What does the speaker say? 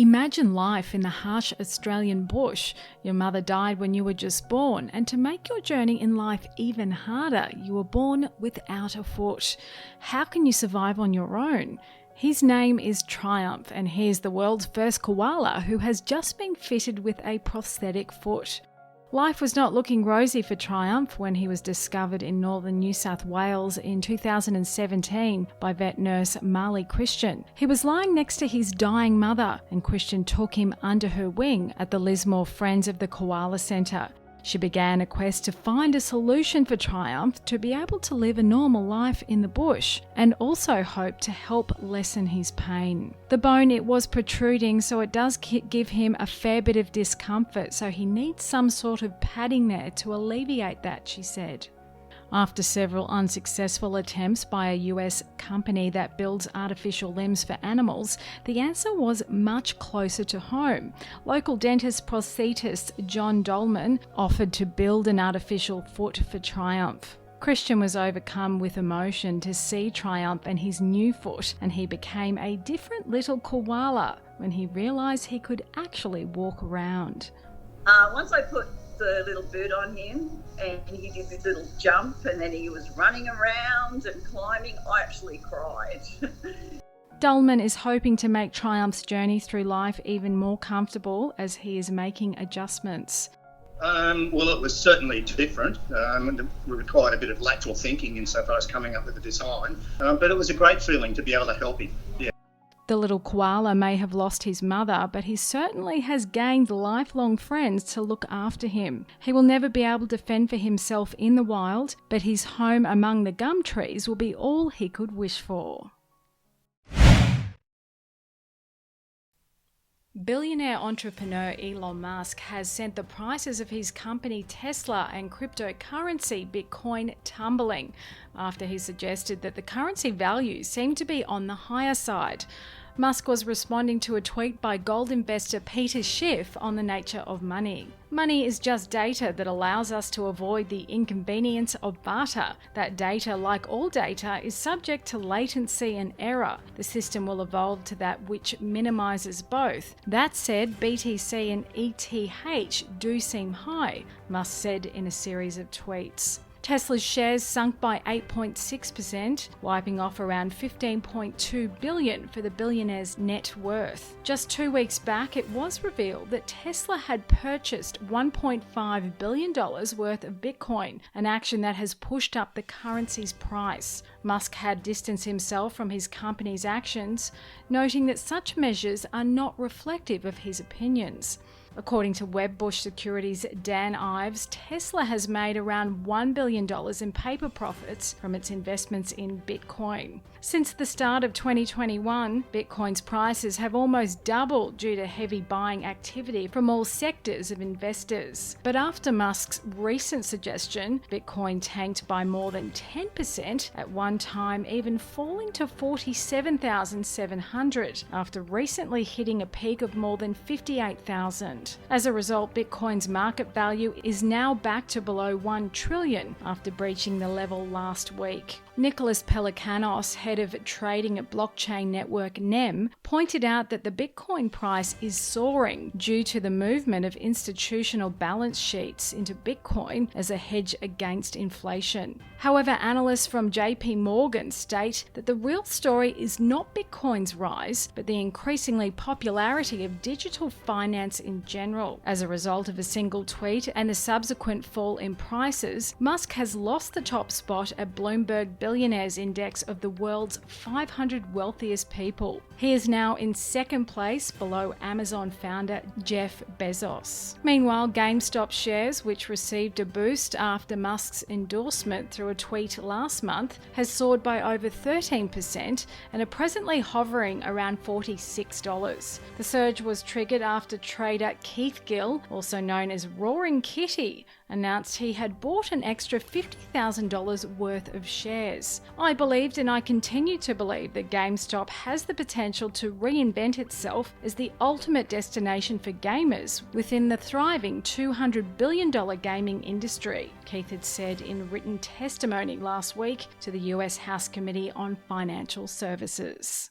Imagine life in the harsh Australian bush. Your mother died when you were just born, and to make your journey in life even harder, you were born without a foot. How can you survive on your own? His name is Triumph, and he is the world's first koala who has just been fitted with a prosthetic foot. Life was not looking rosy for Triumph when he was discovered in northern New South Wales in 2017 by vet nurse Marley Christian. He was lying next to his dying mother, and Christian took him under her wing at the Lismore Friends of the Koala Centre. She began a quest to find a solution for Triumph to be able to live a normal life in the bush, and also hoped to help lessen his pain. The bone, it was protruding, so it does give him a fair bit of discomfort, so he needs some sort of padding there to alleviate that, she said. After several unsuccessful attempts by a US company that builds artificial limbs for animals, the answer was much closer to home. Local dentist prosthetist John Dolman offered to build an artificial foot for Triumph. Christian was overcome with emotion to see Triumph and his new foot, and he became a different little koala when he realised he could actually walk around. Once I put the little boot on him and he did this little jump and then he was running around and climbing, I actually cried. Dolman is hoping to make Triumph's journey through life even more comfortable as he is making adjustments. Well, it was certainly different. It required a bit of lateral thinking insofar as coming up with the design, but it was a great feeling to be able to help him. Yeah. The little koala may have lost his mother, but he certainly has gained lifelong friends to look after him. He will never be able to fend for himself in the wild, but his home among the gum trees will be all he could wish for. Billionaire entrepreneur Elon Musk has sent the prices of his company Tesla and cryptocurrency Bitcoin tumbling after he suggested that the currency values seem to be on the higher side. Musk was responding to a tweet by gold investor Peter Schiff on the nature of money. Money is just data that allows us to avoid the inconvenience of barter. That data, like all data, is subject to latency and error. The system will evolve to that which minimises both. That said, BTC and ETH do seem high, Musk said in a series of tweets. Tesla's shares sunk by 8.6%, wiping off around $15.2 billion for the billionaire's net worth. Just 2 weeks back, it was revealed that Tesla had purchased $1.5 billion worth of Bitcoin, an action that has pushed up the currency's price. Musk had distanced himself from his company's actions, noting that such measures are not reflective of his opinions. According to Wedbush Securities' Dan Ives, Tesla has made around $1 billion in paper profits from its investments in Bitcoin. Since the start of 2021, Bitcoin's prices have almost doubled due to heavy buying activity from all sectors of investors. But after Musk's recent suggestion, Bitcoin tanked by more than 10%, at one time even falling to 47,700 after recently hitting a peak of more than 58,000. As a result, Bitcoin's market value is now back to below $1 trillion after breaching the level last week. Nicholas Pelikanos, head of trading at blockchain network NEM, pointed out that the Bitcoin price is soaring due to the movement of institutional balance sheets into Bitcoin as a hedge against inflation. However, analysts from JP Morgan state that the real story is not Bitcoin's rise, but the increasingly popularity of digital finance in general. As a result of a single tweet and the subsequent fall in prices, Musk has lost the top spot at Bloomberg Billionaires Index of the world's 500 wealthiest people. He is now in second place below Amazon founder Jeff Bezos. Meanwhile, GameStop shares, which received a boost after Musk's endorsement through a tweet last month, has soared by over 13% and are presently hovering around $46. The surge was triggered after trader Keith Gill, also known as Roaring Kitty, announced he had bought an extra $50,000 worth of shares. I believed, and I continue to believe, that GameStop has the potential to reinvent itself as the ultimate destination for gamers within the thriving $200 billion gaming industry, Keith had said in written testimony last week to the US House Committee on Financial Services.